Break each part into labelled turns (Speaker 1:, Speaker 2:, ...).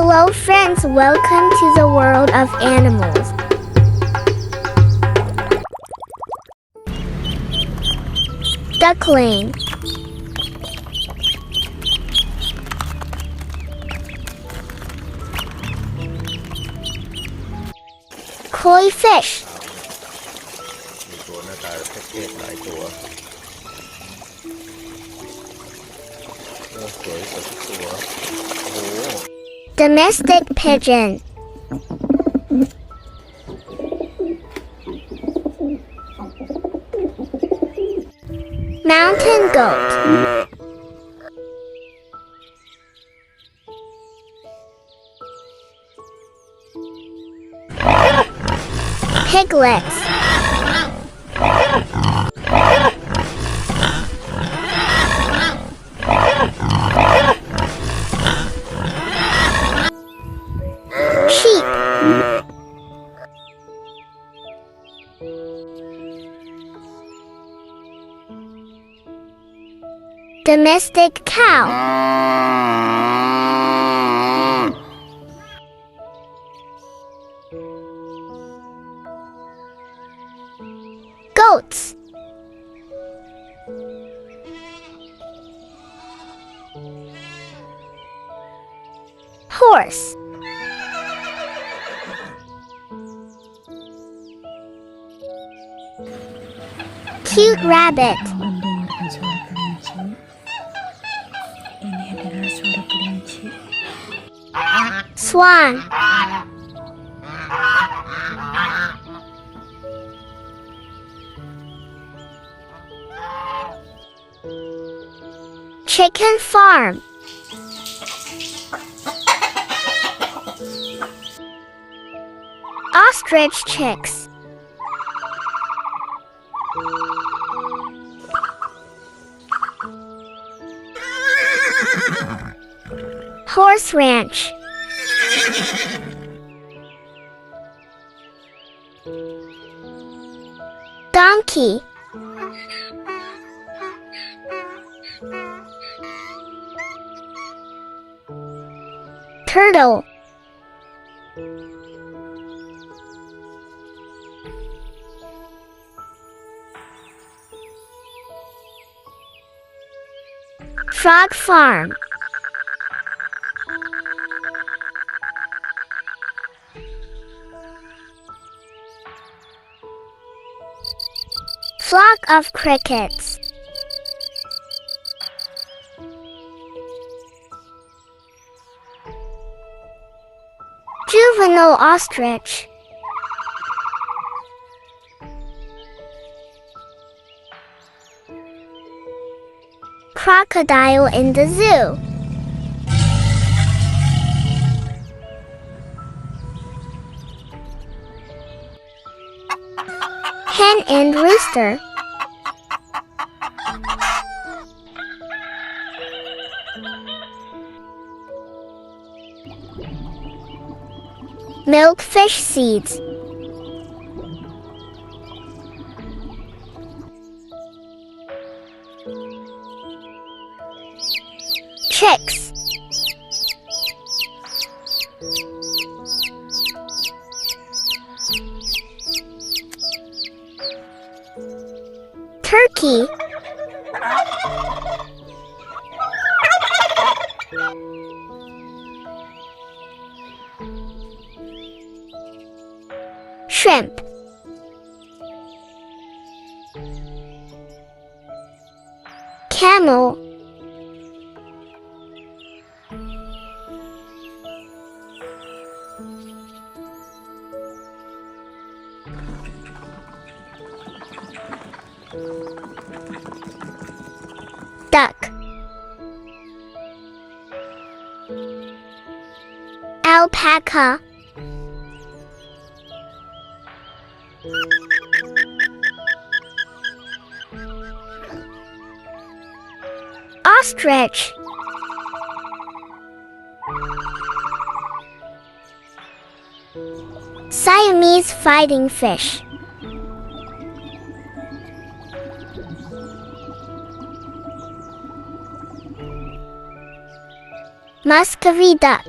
Speaker 1: Hello friends, welcome to the world of animals. Duckling. Koi fish.
Speaker 2: มีตัวหน้าตาเท่ๆหลายตัวสวยสดทุกตัวโอ้โห
Speaker 1: Domestic pigeon. Mountain goat. Piglets. Sheep. Domestic cow. Goats. Horse. Cute rabbit.
Speaker 3: Mendengarkan suara kelinci. Ini adalah suara kelinci.
Speaker 1: Swan. Chicken farm. Ostrich chicks. Horse ranch. Donkey. Turtle. Frog farm. Flock of crickets. Juvenile ostrich. Crocodile in the zoo. Hen and rooster. Milkfish seeds. Chicks. Turkey. Shrimp. Camel. Duck. Alpaca. Ostrich. Siamese fighting fish. Muscovy duck.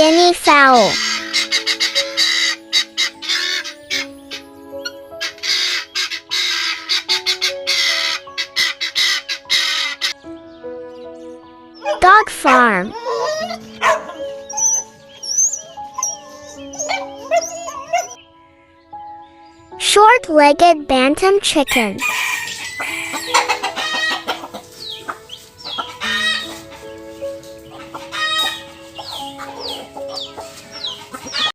Speaker 1: Guinea fowl. Dog farm. Short-legged bantam chicken.